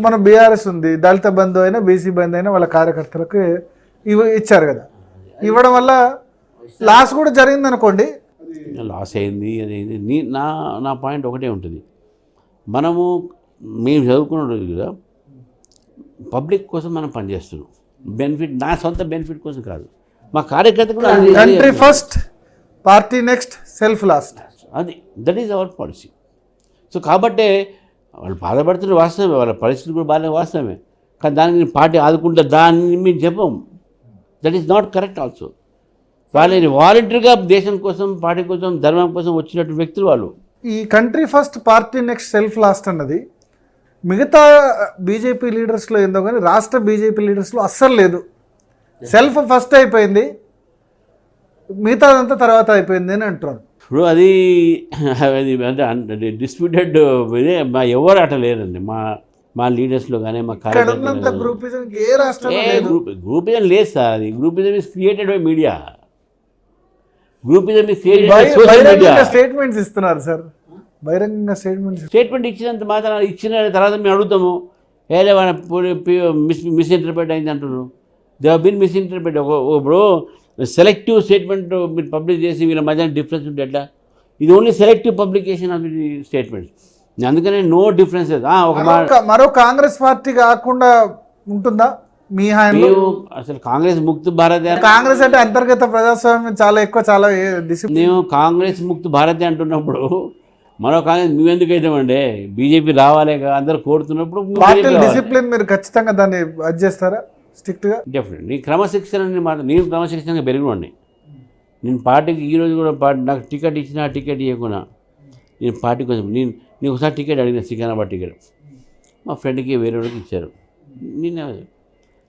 మన బీఆర్ఎస్ ఉంది, దళిత బంధు అయినా బీసీ బంధు అయినా వాళ్ళ కార్యకర్తలకు ఇచ్చారు కదా. ఇవ్వడం వల్ల లాస్ కూడా జరిగింది అనుకోండి. లాస్ అయింది అది నా పాయింట్ ఒకటే ఉంటుంది. మేము చదువుకున్న రోజు కదా పబ్లిక్ కోసం మనం పనిచేస్తున్నాం, బెనిఫిట్ నా సొంత బెనిఫిట్ కోసం కాదు. మా కార్యకర్త కూడా country first, party next, self last, అది that is our policy. So కాబట్టే వాళ్ళు బాధపడుతున్న వాస్తవమే, వాళ్ళ పరిస్థితులు కూడా బాగా వాస్తవమే. కానీ దానికి పార్టీ ఆదుకుంటే దాన్ని మేము చెప్పం. That is not correct also. వాళ్ళని వాలంటరీగా దేశం కోసం, పార్టీ కోసం, ధర్మం కోసం వచ్చినట్టు వ్యక్తులు వాళ్ళు. ఈ country first, party next, self last అన్నది మిగతా బీజేపీ లీడర్స్లో ఏందో కానీ రాష్ట్ర బీజేపీ లీడర్స్లో అస్సలు లేదు. సెల్ఫ్ ఫస్ట్ అయిపోయింది, మిగతాదంతా తర్వాత అయిపోయింది అని అంటున్నారు. ఇప్పుడు అది అంటే డిస్ప్యూటెడ్ ఇదే ఎవరు అట లేరండి మా లీడర్స్లో కానీ మా గ్రూపిజం ఏ రాష్ట్రంలో గ్రూపిజం లేదు సార్. అది groupism is created by media. Groupism is created by social media. Statements ఇస్తున్నారు సార్, బహిరంగంగా స్టేట్మెంట్ ఇచ్చినంత మాత్రం ఇచ్చిన తర్వాత మేము అడుగుతాము, ఏదే వాళ్ళ మిస్ఇంటర్ప్రిట్ అయింది అంటున్నారు. They have been misinterpret. ఇప్పుడు సెలెక్టివ్ స్టేట్మెంట్ మీరు పబ్లిష్ చేసి వీళ్ళ మధ్య డిఫరెన్స్ ఉంటే ఎట్లా? ఇది only selective publication of the statements. అందుకనే నో డిఫరెన్సెస్. మరో కాంగ్రెస్ పార్టీ కాకుండా ఉంటుందా మీ హాయంలో? అసలు కాంగ్రెస్ ముక్త భారత్, కాంగ్రెస్ అంటే అంతర్గత ప్రజాస్వామ్యం చాలా ఎక్కువ, చాలా మేము కాంగ్రెస్ ముక్త భారత్ అంటున్నప్పుడు మరో కాంగ్రెస్ మేమెందుకు అవుతామండి? బీజేపీ రావాలే అందరూ కోరుతున్నప్పుడు డిసిప్లిన్ మీరు ఖచ్చితంగా దాన్ని అది చేస్తారా స్ట్రిక్ట్గా? డెఫినెట్లీ క్రమశిక్షణని మాత్రం నేను క్రమశిక్షణగా పెరిగినండి. నేను పార్టీకి ఈరోజు కూడా నాకు టికెట్ ఇచ్చినా టికెట్ ఇవ్వకుండా నేను పార్టీ కోసం నేను ఒకసారి టికెట్ అడిగిన, సికింద్రాబాద్ టికెట్ మా ఫ్రెండ్కి వేరే వాళ్ళకి ఇచ్చారు.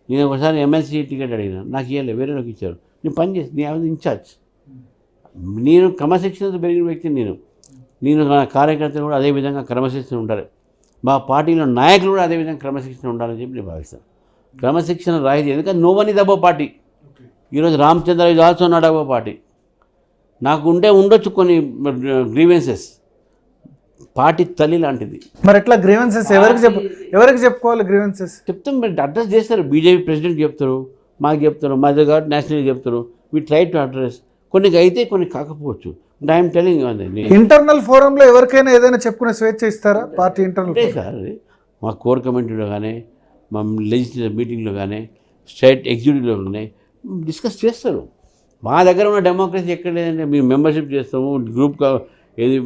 నేను ఒకసారి ఎమ్మెల్సీ టికెట్ అడిగిన, నాకు ఇవ్వలేదు, వేరే వాళ్ళకి ఇచ్చారు. నేను పని చేసి నేను ఇన్ఛార్జ్. నేను క్రమశిక్షణతో పెరిగిన వ్యక్తిని. నేను నా కార్యకర్తలు కూడా అదేవిధంగా క్రమశిక్షణ ఉండాలి, మా పార్టీలో నాయకులు కూడా అదేవిధంగా క్రమశిక్షణ ఉండాలని చెప్పి నేను భావిస్తాను. క్రమశిక్షణ రాహితి, ఎందుకంటే no one is above party. ఈరోజు Ramachandra is also not above party. నాకు ఉండొచ్చు కొన్ని గ్రీవెన్సెస్, పార్టీ తల్లి లాంటిది. మరి ఎట్లా గ్రీవెన్సెస్ ఎవరికి చెప్పుకోవాలి? గ్రీవెన్సెస్ చెప్తాం, మీరు అడ్రస్ చేస్తారు. బీజేపీ ప్రెసిడెంట్ చెప్తారు, మాకు చెప్తారు, మాది కాబట్టి నేషనల్ చెప్తారు. We try to address. కొన్ని అయితే కొన్ని కాకపోవచ్చు. ఐఎమ్ టెలింగ్ ఇంటర్నల్ ఫోరంలో ఎవరికైనా ఏదైనా చెప్పుకునే స్వేచ్ఛ ఇస్తారా పార్టీ ఇంటర్నల్? సార్ మా కోర్ కమిటీలో కానీ, మా లెజిస్లేటివ్ మీటింగ్లో కానీ, స్టేట్ ఎగ్జిక్యూటివ్లో కానీ డిస్కస్ చేస్తారు. మా దగ్గర ఉన్న డెమోక్రసీ ఎక్కడ లేదంటే మేము మెంబర్షిప్ చేస్తాము, గ్రూప్ ఏది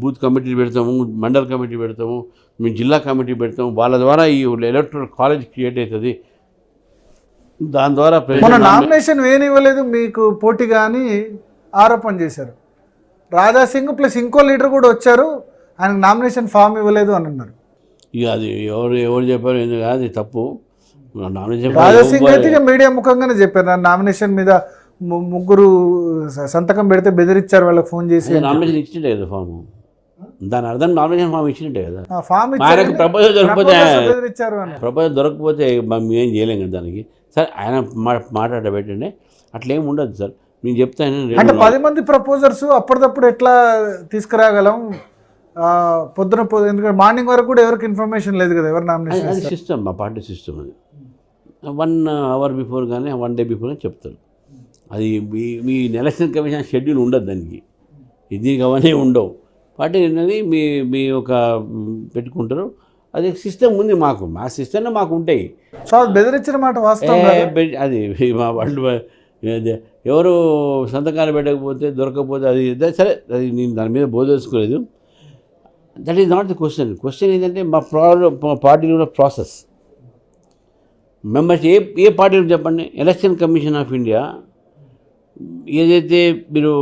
బూత్ కమిటీ పెడతాము, మండల్ కమిటీ పెడతాము, మేము జిల్లా కమిటీ పెడతాము. వాళ్ళ ద్వారా ఈ ఎలక్టరల్ కాలేజ్ క్రియేట్ అవుతుంది. దాని ద్వారా నామినేషన్ వేయనివ్వలేదు మీకు పోటీగా అని ఆరోపణ చేశారు. రాజా సింగ్ ప్లస్ ఇంకో లీడర్ కూడా వచ్చారు, ఆయనకు నామినేషన్ ఫామ్ ఇవ్వలేదు అని అన్నారు. ఇక అది ఎవరు చెప్పారు, ఎందుకు అది తప్పు. రాజా సింగ్ అయితే మీడియా ముఖంగానే చెప్పారు, నామినేషన్ మీద ముగ్గురు సంతకం పెడితే బెదిరించారు, వాళ్ళకి ఫోన్ చేసి. నామినేషన్ ఇచ్చినట్టే కదా ఫామ్, దాని అర్థం నామినేషన్ ఫామ్ ఇచ్చినట్టే కదా. ఫామ్ ప్రపోజల్ దొరకకపోతే మేము ఏం చేయలేం కదా దానికి. సార్ ఆయన మాట్లాడబెట్టండి, అట్లేం ఉండదు సార్. నేను చెప్తాను అంటే 10 మంది ప్రపోజర్స్ అప్పటిదప్పుడు ఎట్లా తీసుకురాగలం? ఎందుకంటే మార్నింగ్ వరకు కూడా ఎవరికి ఇన్ఫర్మేషన్ లేదు కదా ఎవరు నామినేషన్. అది సిస్టమ్, మా పార్టీ సిస్టమ్. అది 1 అవర్ బిఫోర్ కానీ 1 డే బిఫోర్ అని చెప్తారు. అది మీ ఎలక్షన్ కమిషన్ షెడ్యూల్ ఉండదు దానికి, దీనికి అవన్నీ ఉండవు. పార్టీ అనేది మీ ఒక పెట్టుకుంటారు. అది సిస్టమ్ ఉంది మాకు, మా సిస్టంలో మాకు ఉంటాయి. సో బెదిరించిన మాట వాస్తవం. అది మా వాళ్ళు ఎవరు సంతకాలు పెట్టకపోతే దొరకకపోతే అది సరే, అది నేను దాని మీద బోధించుకోలేదు. That is not the question. Question ఏంటంటే మా పార్టీలో ప్రాసెస్ మెంబర్స్ ఏ పార్టీలో చెప్పండి. ఎలక్షన్ కమిషన్ ఆఫ్ ఇండియా ఏదైతే మీరు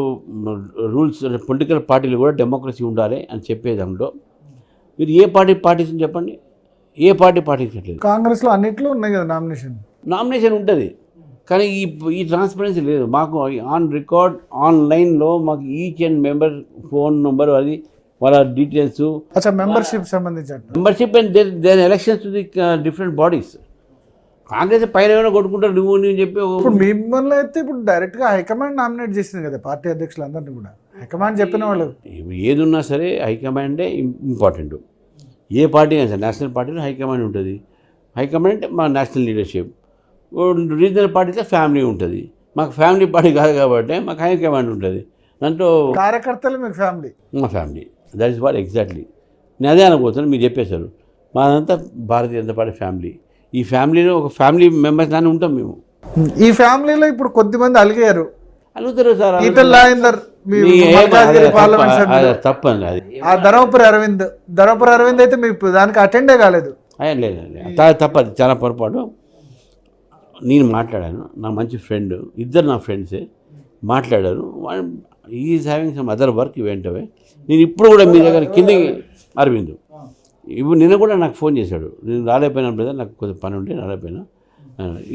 రూల్స్, పొలిటికల్ పార్టీలు కూడా డెమోక్రసీ ఉండాలి అని చెప్పే దాంట్లో మీరు ఏ పార్టీస్ చెప్పండి, ఏ పార్టీ పాటించట్లేదు. కాంగ్రెస్లో అన్నిట్లో ఉన్నాయి కదా నామినేషన్ ఉంటుంది, కానీ ఈ ట్రాన్స్పరెన్సీ లేదు. మాకు ఆన్ రికార్డ్ ఆన్లైన్లో మాకు each and member phone number, అది వాళ్ళ details, membership and their elections to the different bodies. Congress పైన ఏమైనా కొట్టుకుంటారు నువ్వు నేను చెప్పి. ఇప్పుడు మిమ్మల్ని అయితే ఇప్పుడు డైరెక్ట్గా హైకమాండ్ నామినేట్ చేసింది కదా పార్టీ అధ్యక్షులు అందరినీ కూడా. హైకమాండ్ చెప్పిన వాళ్ళు ఏది ఉన్నా సరే హైకమాండే ఇంపార్టెంట్. ఏ పార్టీ అయినా సరే నేషనల్ పార్టీలో హైకమాండ్ ఉంటుంది. హైకమాండ్ అంటే మా నేషనల్ లీడర్షిప్. రీజనల్ పార్టీలో ఫ్యామిలీ ఉంటుంది. మాకు ఫ్యామిలీ పార్టీ కాదు కాబట్టి మాకు హైకమాండ్ ఉంటుంది. దాంట్లో కార్యకర్తలు మీకు ఫ్యామిలీ. మా family that is what exactly నేను అదే అనుకోతున్నాను. మీరు చెప్పేశారు మాదంతా భారతీయ జనతా పార్టీ ఫ్యామిలీ. ఈ ఫ్యామిలీలో ఒక ఫ్యామిలీ మెంబర్స్ లానే ఉంటాం మేము. ఈ ఫ్యామిలీలో ఇప్పుడు కొద్దిమంది అలిగారు. అడుగుతారు సార్ ఈటల రాజేందర్ పార్లమెంట్ సభ్యుడు, తప్పండి అది. ఆ ధర్మపురి అరవింద్ అయితే మీకు దానికి అటెండే కాలేదు. లేదు తప్పదు, చాలా పొరపాటు. నేను మాట్లాడాను, నా మంచి ఫ్రెండ్, ఇద్దరు నా ఫ్రెండ్సే మాట్లాడారు. Is having some other work వెంటనే. నేను ఇప్పుడు కూడా మీ దగ్గర కిందకి అరవింద్ ఇప్పుడు నిన్న కూడా నాకు ఫోన్ చేశాడు. నేను రాలేకపోయినా బ్రదర్, నాకు కొంచెం పని ఉంటే రాలేకపోయినా.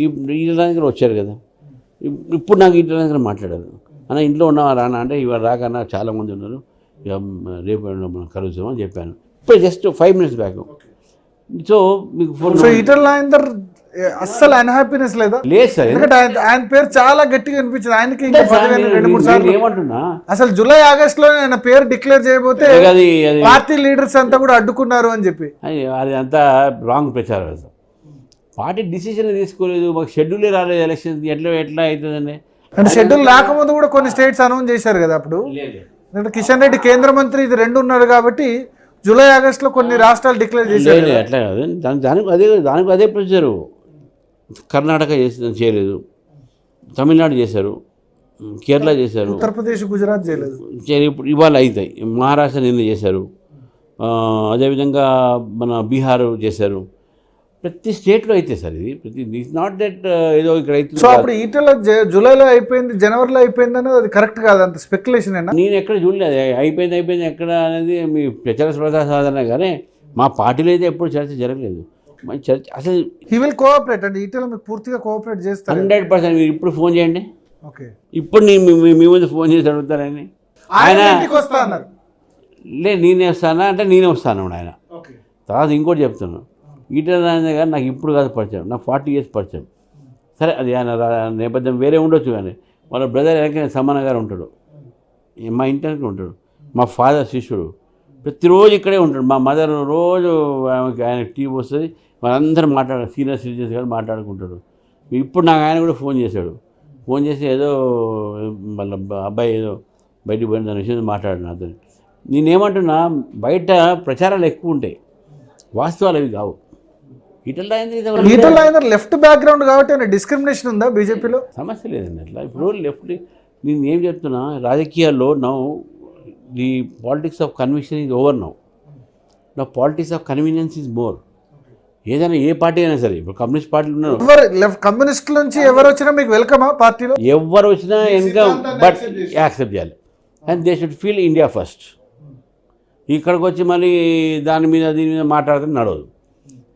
ఈ దగ్గర వచ్చారు కదా, ఇప్పుడు నాకు ఇంట్లో దగ్గర మాట్లాడారు. అన్న ఇంట్లో ఉన్నావా రానా అంటే, ఇవాళ రాకన్నా చాలామంది ఉన్నారు, ఇక రేపు మనం కలుద్దామని చెప్పాను. ఇప్పుడు జస్ట్ 5 minutes బ్యాక్. సో మీకు ఫోన్. సో ఈటల రాజేందర్ అస్సలు అన్హ్యాపీనెస్ లేదా? లేదు సార్, ఎందుకంటే ఆయన పేరు చాలా గట్టిగా అనిపించింది. ఆయనకి ఇంకా 2-3 సార్లు ఏమంటున్నా, అసలు జూలై ఆగస్ట్ లో ఆయన పేరు డిక్లేర్ చేయబోతే పార్టీ లీడర్స్ అంతా కూడా అడ్డుకున్నారు అని చెప్పి అది అంతా రాంగ్ ప్రచారం. సార్ పార్టీ డిసిషన్ తీసుకోలేదు, మాకు షెడ్యూలే రాలేదు ఎలక్షన్, ఎట్లా అవుతుందండి. అంటే షెడ్యూల్ రాకముందు కూడా కొన్ని స్టేట్స్ అనౌన్స్ చేశారు కదా అప్పుడు. కిషన్ రెడ్డి కేంద్ర మంత్రి, ఇది 2 ఉన్నారు కాబట్టి జూలై ఆగస్ట్ లో కొన్ని రాష్ట్రాలు డిక్లేర్ చేశారు. అట్లా కాదు, దానికి అదే ప్రొసీజరు. కర్ణాటక చేయలేదు, తమిళనాడు చేశారు, కేరళ చేశారు, ఉత్తరప్రదేశ్, గుజరాత్ చేయలేదు. ఇప్పుడు ఇవాళ అవుతాయి. మహారాష్ట్ర నిన్న చేశారు, అదేవిధంగా మన బీహార్ చేశారు. ప్రతి స్టేట్లో అయితే సార్ ఇది ఇట్స్ నాట్ దట్ ఏదో ఇక్కడ అయితే. సో అప్పుడు ఈటల జూలైలో అయిపోయింది, జనవరిలో అయిపోయింది అనేది అది కరెక్ట్ కాదు, అంత స్పెక్యులేషన్ అయినా. నేను ఎక్కడ చూడలేదు అయిపోయింది ఎక్కడ అనేది మీ ప్రచార సాధన. కానీ మా పార్టీలో అయితే ఎప్పుడు చర్చ జరగలేదు. మంచి చర్చ అసలు. హీ విల్ కోఆపరేట్ అంటే ఈటల మీకు పూర్తిగా కోఆపరేట్ చేస్తారు 100%. మీరు ఇప్పుడు ఫోన్ చేయండి, ఓకే ఇప్పుడు నేను మీ ముందు ఫోన్ చేసి అడుగుతానని. ఆయన వస్తా అన్నారు. నేనే వస్తానా అంటే నేనే వస్తాను ఆయన. తర్వాత ఇంకోటి చెప్తున్నాను, ఈటల రాజేందర్ గారు నాకు ఇప్పుడు కాదు పరిచయం, నాకు 40 years పరిచయం. సరే అది ఆయన నేపథ్యం వేరే ఉండొచ్చు, కానీ వాళ్ళ బ్రదర్ వెనక సమాన గారు ఉంటాడు, మా ఇంటికి ఉంటాడు, మా ఫాదర్ శిష్యుడు, ప్రతిరోజు ఇక్కడే ఉంటాడు. మా మదర్ రోజు ఆయన టీవీ వస్తుంది, వాళ్ళందరూ సీనియర్ సిటిజన్స్ గారు మాట్లాడుకుంటాడు. ఇప్పుడు నాకు ఆయన కూడా ఫోన్ చేశాడు. ఫోన్ చేసి ఏదో వాళ్ళ అబ్బాయి ఏదో బయటికి పోయిన దాని విషయం మాట్లాడిన అతను. నేనేమంటున్నా, బయట ప్రచారాలు ఎక్కువ ఉంటాయి, వాస్తవాలు అవి కావు. ఈటల రాజేందర్ లెఫ్ట్ బ్యాక్గ్రౌండ్ కాబట్టి డిస్క్రిమినేషన్ ఉందా బీజేపీలో? సమస్య లేదండి అట్లా. ఇప్పుడు లెఫ్ట్ నేను ఏం చెప్తున్నా, రాజకీయాల్లో now the politics of conviction is over now politics of convenience is more. ఏదైనా ఏ పార్టీ అయినా సరే, ఇప్పుడు కమ్యూనిస్ట్ పార్టీలు ఉన్నారు, కమ్యూనిస్ట్ నుంచి ఎవరు వచ్చినా మీకు వెల్కమా పార్టీలో? ఎవరు వచ్చినా వెల్కమ్, బట్ యాక్సెప్ట్ చేయాలి. And they should feel India first. ఇక్కడికి వచ్చి మళ్ళీ దీని మీద మాట్లాడితే నడవదు.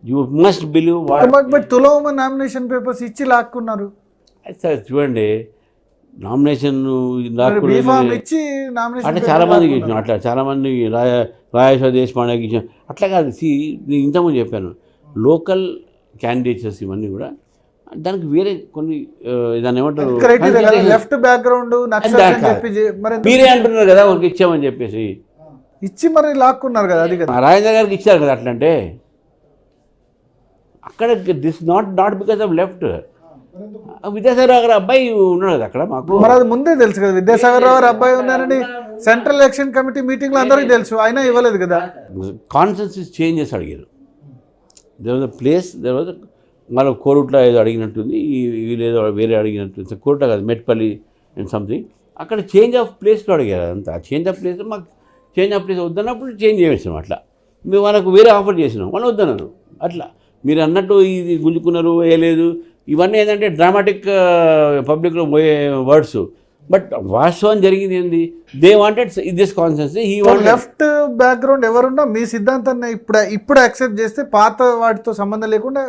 యూ మస్ట్ బిలీవ్ బట్ తులమ నామినేషన్ పేపర్స్ ఇచ్చి లాక్కున్నారు. సార్ చూడండి, నామినేషన్ ఇచ్చి అంటే చాలామందికి ఇచ్చాను. అట్లా చాలామంది రాజేశ్వర దేశపాండేకి ఇచ్చాను. అట్లా కాదు. నేను ఇంతకుముందు చెప్పాను, లోకల్ క్యాండిడేట్స్ ఇవన్నీ కూడా దానికి వేరే కొన్ని దాన్ని ఏమంటారు, లెఫ్ట్ బ్యాక్గ్రౌండ్ మీరే అంటున్నారు కదా వాళ్ళకి ఇచ్చామని చెప్పేసి ఇచ్చి మరి లాక్కున్నారు కదా. అది కదా రాజేంద్ర గారికి ఇచ్చారు కదా. అట్లా అంటే అక్కడ this not because of left. Vidyasagar గారు అబ్బాయి ఉన్నాడు కదా అక్కడ. మాకు మరి అది ముందే తెలుసు కదా, విద్యాసాగర్ రావు అబ్బాయి ఉన్నారని సెంట్రల్ ఎలక్షన్ కమిటీ మీటింగ్లో అందరికీ తెలుసు, అయినా ఇవ్వలేదు కదా. కాన్సెన్సస్ చేంజ్ చేసి అడిగారు. There was a place, there was మళ్ళీ కోరుట్ల ఏదో అడిగినట్టుంది, వీళ్ళు ఏదో వేరే అడిగినట్టు, కోరుట్ల కాదు మెట్పల్లి అండ్ సంథింగ్. అక్కడ చేంజ్ ఆఫ్ ప్లేస్లో అడిగారు. అంతా చేంజ్ ఆఫ్ ప్లేస్, మాకు చేంజ్ ఆఫ్ ప్లేస్ వద్దన్నప్పుడు చేంజ్ చేసాం. అట్లా మేము వాళ్ళకు వేరే ఆఫర్ చేసినాం, వాళ్ళు వద్దన్నారు. అట్లా మీరు అన్నట్టు ఇది గుంజుకున్నారు వేయలేదు, ఇవన్నీ ఏంటంటే డ్రామాటిక్ పబ్లిక్లో పోయే వర్డ్స్. బట్ వాస్తవం జరిగింది ఏంది, they wanted this consensus. He wanted left background ఎవరున్నా మీ సిద్ధాంతాన్ని ఇప్పుడు యాక్సెప్ట్ చేస్తే పాత వాటితో సంబంధం లేకుండా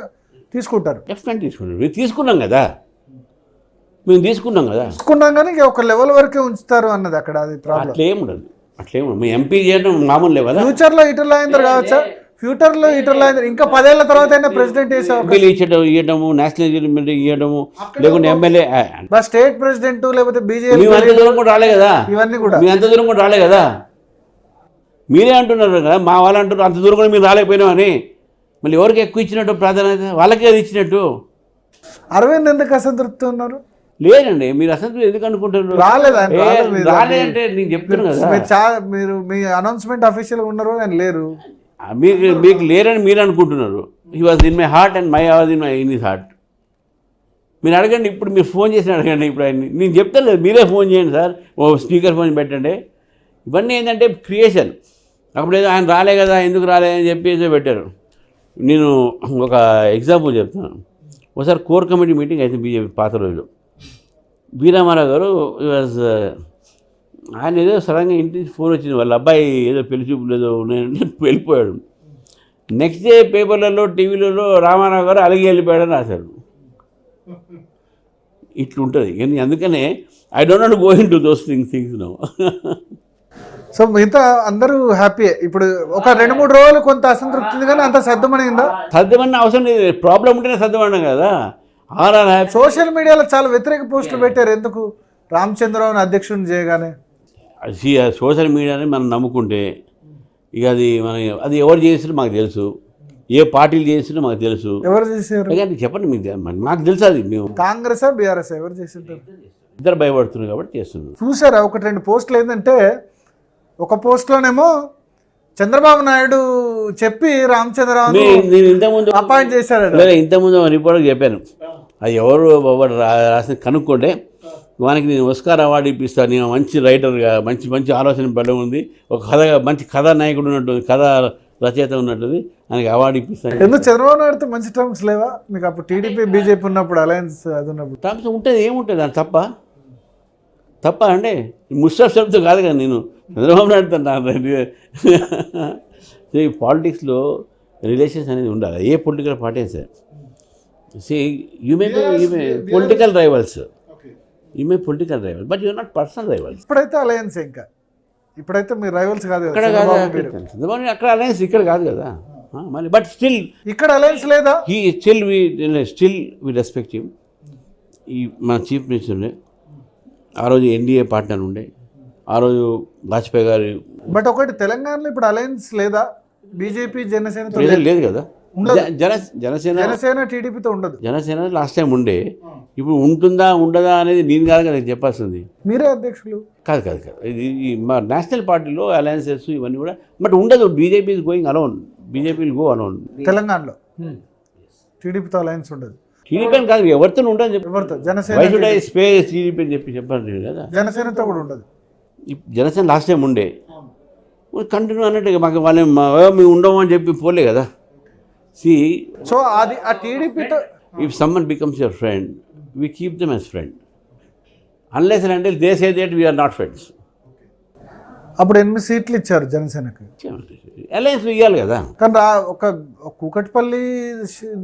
తీసుకుంటారు. డెఫినెట్ తీసుకుంటారు. మేము తీసుకున్నాం కదా, తీసుకున్నాం కానీ ఒక లెవెల్ వరకే ఉంచుతారు అన్నది అక్కడ. అది అట్లేముండదు. మీ ఎంపీ చేయడం మామూలు లేవా? ఫ్యూచర్లో ఈటల రాజేందర్ కావచ్చా? ఫ్యూచర్లో ఈటల రాజేందర్ ఇంకా 10 ఏళ్ల తర్వాత అయినా ప్రెసిడెంట్ ఇవ్వడము, నేషనల్ ఇవ్వడము, లేకుంటే ఎమ్మెల్యే, స్టేట్ ప్రెసిడెంట్, లేకపోతే బీజేపీ. మేము అంత దూరం కూడా రాలే కదా, ఇవన్నీ కూడా మీ అంత దూరం కూడా రాలే కదా. మీరే అంటున్నారు కదా, మా వాళ్ళు అంటున్నారు అంత దూరం కూడా మీరు రాలేకపోయినామని. మళ్ళీ ఎవరికి ఎక్కువ ఇచ్చినట్టు ప్రాధాన్యత, వాళ్ళకే అది ఇచ్చినట్టు. అరవింద్ ఎందుకు అసంతృప్తి ఉన్నారు? లేదండి, మీరు అసలు ఎందుకు అనుకుంటున్నారు? రాలేదంటే నేను చెప్తున్నాను కదా, మీరు మీ అనౌన్స్మెంట్ అఫీషియల్గా ఉన్నారు ఆయన లేరు. మీకు లేరని మీరు అనుకుంటున్నారు. He was in my heart and my was in his heart. మీరు అడగండి, ఇప్పుడు మీరు ఫోన్ చేసి అడగండి. ఇప్పుడు ఆయన నేను చెప్తాను లేదు, మీరే ఫోన్ చేయండి సార్, ఓ స్పీకర్ ఫోన్ పెట్టండి. ఇవన్నీ ఏంటంటే క్రియేషన్. అప్పుడు ఏదో ఆయన రాలే కదా, ఎందుకు రాలే అని చెప్పి ఏదో పెట్టారు. నేను ఒక ఎగ్జాంపుల్ చెప్తాను. ఒకసారి కోర్ కమిటీ మీటింగ్ అయితే బీజేపీ పాత రోజులు, వీరామారావు గారు వాజ్, ఆయన ఏదో సడన్గా ఇంటి నుంచి ఫోన్ వచ్చింది, వాళ్ళ అబ్బాయి ఏదో పెళ్లి చూపులు ఏదో ఉన్నాయంటే వెళ్ళిపోయాడు. నెక్స్ట్ డే పేపర్లలో టీవీలలో రామారావు గారు అలిగి వెళ్ళిపోయాడని రాశారు. ఇట్లుంటుంది. కానీ అందుకనే I don't want go into those things now. So మిగతా అందరూ హ్యాపీ. ఇప్పుడు ఒక 2-3 రోజులు కొంత అసంతృప్తి ఉంది, కానీ అంత సర్దుమనిందా? సర్దమన్న అవసరం లేదు, ప్రాబ్లం ఉంటేనే సర్దమన్నాం కదా. హ్యాపీ. సోషల్ మీడియాలో చాలా వ్యతిరేక పోస్టులు పెట్టారు, ఎందుకు? రామచంద్రరావుని అధ్యక్షుడిని చేయగానే సోషల్ మీడియాని మనం నమ్ముకుంటే ఇక అది ఎవరు చేసినా మాకు తెలుసు, ఏ పార్టీలు చేసినా మాకు తెలుసు. ఎవరు చేశారు చెప్పండి, మీకు మాకు తెలుసు. అది మేము కాంగ్రెస్ బీఆర్ఎస్ ఎవరు చేసింటారు? ఇద్దరు భయపడుతున్నారు కాబట్టి చేస్తున్నాం. చూసారా 1-2 పోస్టులు ఏంటంటే, ఒక పోస్ట్లోనేమో చంద్రబాబు నాయుడు చెప్పి రామచంద్రరావు నేను ఇంతకుముందు అపాయింట్ చేశారు. ఇంతకుముందు రిపోర్టర్ చెప్పాను, అది ఎవరు రాసిన కనుక్కుంటే వానికి నేను ఆస్కార్ అవార్డు ఇప్పిస్తాను, నేను మంచి రైటర్గా మంచి మంచి ఆలోచన పడడం ఉంది, ఒక మంచి కథా నాయకుడు ఉన్నట్టు, కథా రచయిత ఉన్నట్టుంది, ఆయనకి అవార్డు ఇప్పిస్తాను. ఎందుకు చంద్రబాబు నాయుడుతో మంచి టర్మ్స్ లేవా మీకు? అప్పుడు టీడీపీ బీజేపీ ఉన్నప్పుడు అలయన్స్ అది ఉన్నప్పుడు టర్మ్స్ ఉంటుంది, ఏముంటుంది దాని తప్ప అంటే ముస్టఫ్తో కాదు కదా, నేను చంద్రబాబు నాయుడుతో ఈ పాలిటిక్స్లో రిలేషన్స్ అనేది ఉండాలి, ఏ political party sir. You may political rivals, but you're not personal rivals. ఇప్పుడైతే అలయన్స్, ఇంకా ఇప్పుడైతే మీరు రైవల్స్ కాదు అక్కడ అక్కడ అలయన్స్ ఇక్కడ కాదు కదా మళ్ళీ. బట్ స్టిల్ ఇక్కడ అలయన్స్ లేదా? Still we respect him. ఈ మన చీఫ్ మినిస్టర్ ఉండే, ఆ రోజు ఎన్డీఏ పార్ట్నర్ ఉండే, ఆ రోజు వాజ్పేయి గారు. బట్ ఒకటి తెలంగాణలో ఇప్పుడు అలయన్స్ లేదా? బీజేపీ జనసేన లేదు కదా, జనసేన టీడీపీతో ఉండదు. జనసేన లాస్ట్ టైం ఉండే, ఇప్పుడు ఉంటుందా ఉండదా అనేది నేను కాదు కదా చెప్పాల్సింది. మీరే అధ్యక్షులు. కాదు ఇది మా నేషనల్ పార్టీలో అలయన్సెస్ ఇవన్నీ కూడా, బట్ ఉండదు. BJP is going alone, BJP will go alone. తెలంగాణలో టీడీపీతో అలయన్స్ ఉండదు. టీడీపీ అని కాదు, ఎవరితో ఉండని చెప్పి, ఎవరితో? జనసేన స్పేస్ టీడీపీ అని చెప్పారు కదా. జనసేనతో కూడా ఉండదు. జనసేన లాస్ట్ టైం ఉండే, కంటిన్యూ అన్నట్టుగా మాకు వాళ్ళే మేము ఉండము అని చెప్పి పోలే కదా. సో అది ఆ టీడీపీతో, if someone becomes your friend, we keep them as friend, unless and until they say that we are not friends. అప్పుడు 8 సీట్లు ఇచ్చారు జనసేనకి, అలయన్స్ ఇవ్వాలి కదా. కానీ ఒక కూకట్పల్లి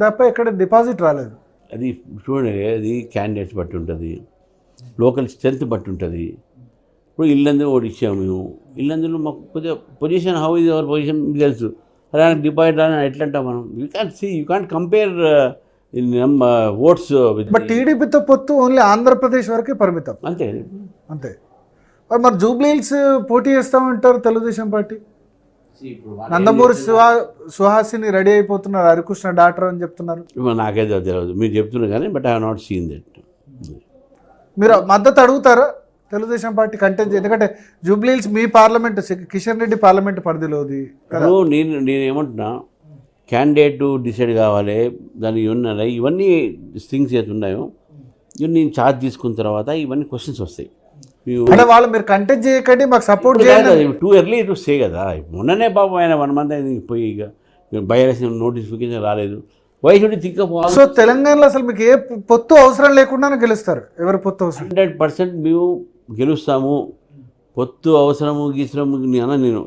తప్ప ఎక్కడ డిపాజిట్ రాలేదు. అది చూడండి, అది క్యాండిడేట్స్ బట్టి ఉంటుంది, లోకల్ స్ట్రెంత్ బట్టి ఉంటుంది. ఇప్పుడు ఇల్లందు ఒకటి ఇచ్చాము మేము, ఇల్లందులో మాకు కొద్దిగా position, how is our position తెలుసు. అలా డిపాజిట్ అని ఎట్లా అంటాం మనం? You can't compare votes. But టీడీపీతో పొత్తు ఓన్లీ ఆంధ్రప్రదేశ్ వరకే పరిమితం, అంతే. మరి జూబ్లీ హిల్స్ పోటీ చేస్తామంటారు తెలుగుదేశం పార్టీ. నందమూరి సుహాసిని రెడీ అయిపోతున్నారు, హరికృష్ణ డాక్టర్ అని చెప్తున్నారు. నాకైతే తెలియదు, మీరు చెప్తున్నారు కానీ, but I have not seen that. మీరు మద్దతు అడుగుతారా తెలుగుదేశం పార్టీ కంటెంట్? ఎందుకంటే జూబ్లీ హిల్స్ మీ పార్లమెంట్, కిషన్ రెడ్డి పార్లమెంట్ పరిధిలోది కదా. నేను ఏమంటున్నా, క్యాండిడేట్ డిసైడ్ కావాలి, దానికి ఇవన్నీ థింగ్స్ ఏది ఉన్నాయో ఇవన్నీ నేను ఛార్జ్ తీసుకున్న తర్వాత ఇవన్నీ క్వశ్చన్స్ వస్తాయి. అంటే వాళ్ళు మీరు కంటెస్ట్ చేయకండి, మాకు సపోర్ట్ చేయాలి. టూ ఎర్లీ టు సే కదా. మొన్ననే పాపం ఆయన 1 month అయింది పోయి, ఇక బై ఎలక్షన్ నోటిఫికేషన్ రాలేదు. Why should you think of all? So తెలంగాణలో అసలు మీకు ఏ పొత్తు అవసరం లేకుండానే గెలుస్తారు. ఎవరు పొత్తు అవసరం? 100% మేము గెలుస్తాము. పొత్తు అవసరము గీసరము నేను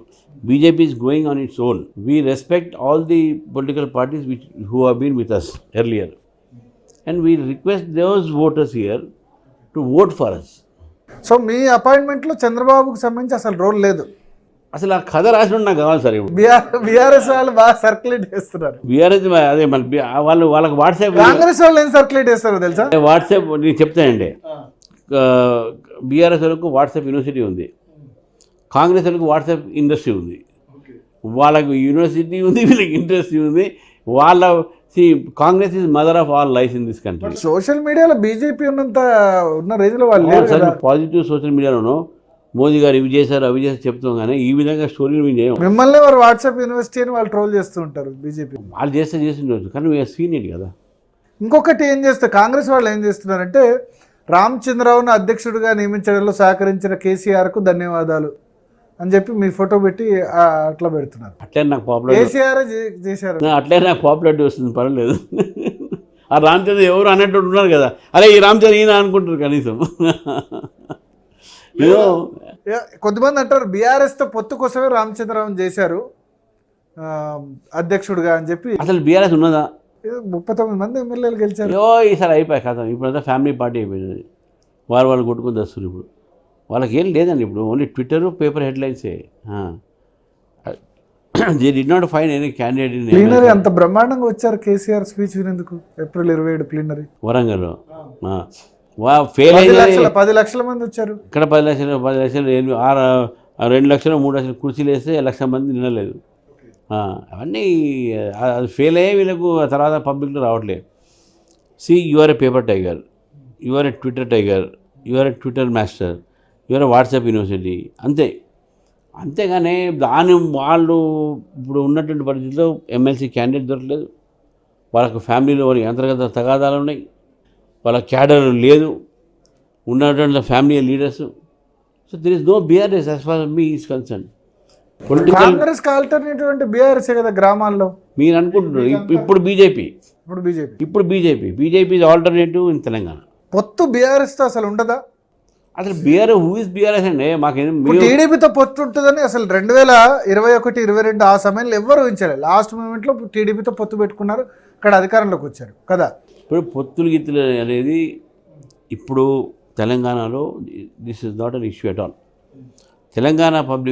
BJP is going on its own. We respect all the political parties who have been with us earlier, and we request those voters here to vote for us. So మీ అపాయింట్మెంట్లో చంద్రబాబుకి సంబంధించి అసలు రోల్ లేదు. అసలు ఆ కథ రాసి నాకు కావాలి సార్. ఇప్పుడు బీఆర్ఎస్ వాళ్ళు బాగా సర్క్యులేట్ చేస్తున్నారు. బీఆర్ఎస్ అదే మళ్ళీ వాళ్ళకి వాట్సాప్, కాంగ్రెస్ వాళ్ళు ఏం సర్క్యులేట్ చేస్తారో తెలుసా? వాట్సాప్ నేను చెప్తానండి. బీఆర్ఎస్ వాళ్ళకు వాట్సాప్ యూనివర్సిటీ ఉంది, కాంగ్రెస్ వాళ్ళకి వాట్సాప్ ఇండస్ట్రీ ఉంది. వాళ్ళకు యూనివర్సిటీ ఉంది, వీళ్ళకి ఇండస్ట్రీ ఉంది. వాళ్ళ Congress is mother of all life in this country. Social మీడియాలో బీజేపీ ఉన్న రేంజ్లో వాళ్ళు లేరు కదా. పాజిటివ్ సోషల్ మీడియాలోనూ మోదీ గారు ఇవి చేశారు అవి చేశారు చెప్తాం, కానీ ఈ విధంగా స్టోరీలు మేము చేయం. మిమ్మల్ని వారు వాట్సాప్ యూనివర్సిటీ అని వాళ్ళు ట్రోల్ చేస్తూ ఉంటారు బీజేపీ. వాళ్ళు చేస్తుండొచ్చు, కానీ వీఆర్ సీన్ ఇట్ కదా. ఇంకొకటి ఏం చేస్తారు కాంగ్రెస్ వాళ్ళు ఏం చేస్తున్నారంటే, రామచంద్రరావును అధ్యక్షుడిగా నియమించడంలో సహకరించిన కేసీఆర్కు ధన్యవాదాలు అని చెప్పి మీ ఫోటో పెట్టి అట్లా పెడుతున్నారు. అట్లే నాకు పాపులారిటీ కేసీఆర్ చేశారు, అట్లే నాకు పాపులారిటీ వస్తుంది, పర్వాలేదు. ఆ రామచంద్ర ఎవరు అన్నట్టు ఉన్నారు కదా, అరే ఈ రామచంద్ర ఈయన అనుకుంటారు కనీసం. కొంతమంది అంటారు బీఆర్ఎస్తో పొత్తు కోసమే రామచంద్రరావు చేశారు అధ్యక్షుడిగా అని చెప్పి. అసలు బీఆర్ఎస్ ఉన్నదా? 39 మంది ఎమ్మెల్యేలు గెలిచారు. ఈసారి అయిపోయాయి కదా, ఇప్పుడంతా ఫ్యామిలీ పార్టీ అయిపోయింది. వాళ్ళు కొట్టుకుని వస్తారు ఇప్పుడు. వాళ్ళకి ఏం లేదండి ఇప్పుడు, ఓన్లీ ట్విట్టర్ పేపర్ హెడ్లైన్సే. They did not find any candidate in plenary. అంత బ్రహ్మాండంగా వచ్చారు కేసీఆర్ స్పీచ్ వినేందుకు ఏప్రిల్ 27 ప్లీనరీ వరంగల్లో. ఫెయిల్ 10 లక్షల మంది వచ్చారు. ఇక్కడ 10 లక్షలు 2 లక్షలు 3 లక్షలు కుర్చీలు వేస్తే 1,00,000 మంది నిన్నలేదు. అవన్నీ అది ఫెయిల్ అయ్యే వీళ్ళకు తర్వాత పబ్లిక్లో రావట్లేదు. You are a paper tiger, you are a Twitter tiger, you are a Twitter master, you are a WhatsApp university, అంతేగాని వాళ్ళు ఇప్పుడు ఉన్నటువంటి పరిస్థితిలో ఎమ్మెల్సీ క్యాండిడేట్ దొరకలేదు. వాళ్ళకు ఫ్యామిలీలో వారి అంతర్గత తగాదాలు ఉన్నాయి, వాళ్ళ క్యాడర్ లేదు, ఉన్నటువంటి family leaders. So there is no BRS as far me is concern. Congress alternative BRS కదా గ్రామాల్లో మీరు అనుకుంటున్నారు. ఇప్పుడు BJP is alternative in Telangana. పొత్తు బీఆర్ఎస్తో అసలు ఉండదా? అసలు హూ ఇస్ బీఆర్ఎస్ అండి? మాకేం టీడీపీతో పొత్తు ఉంటుందని అసలు 2021-22 ఆ సమయంలో ఎవ్వరు ఊహించలేదు. లాస్ట్ మూమెంట్లో టీడీపీతో పొత్తు పెట్టుకున్నారు, ఇక్కడ అధికారంలోకి వచ్చారు కదా. ఇప్పుడు పొత్తులు గిత్తులు అనేది ఇప్పుడు తెలంగాణలో this is not an issue at all. Telangana public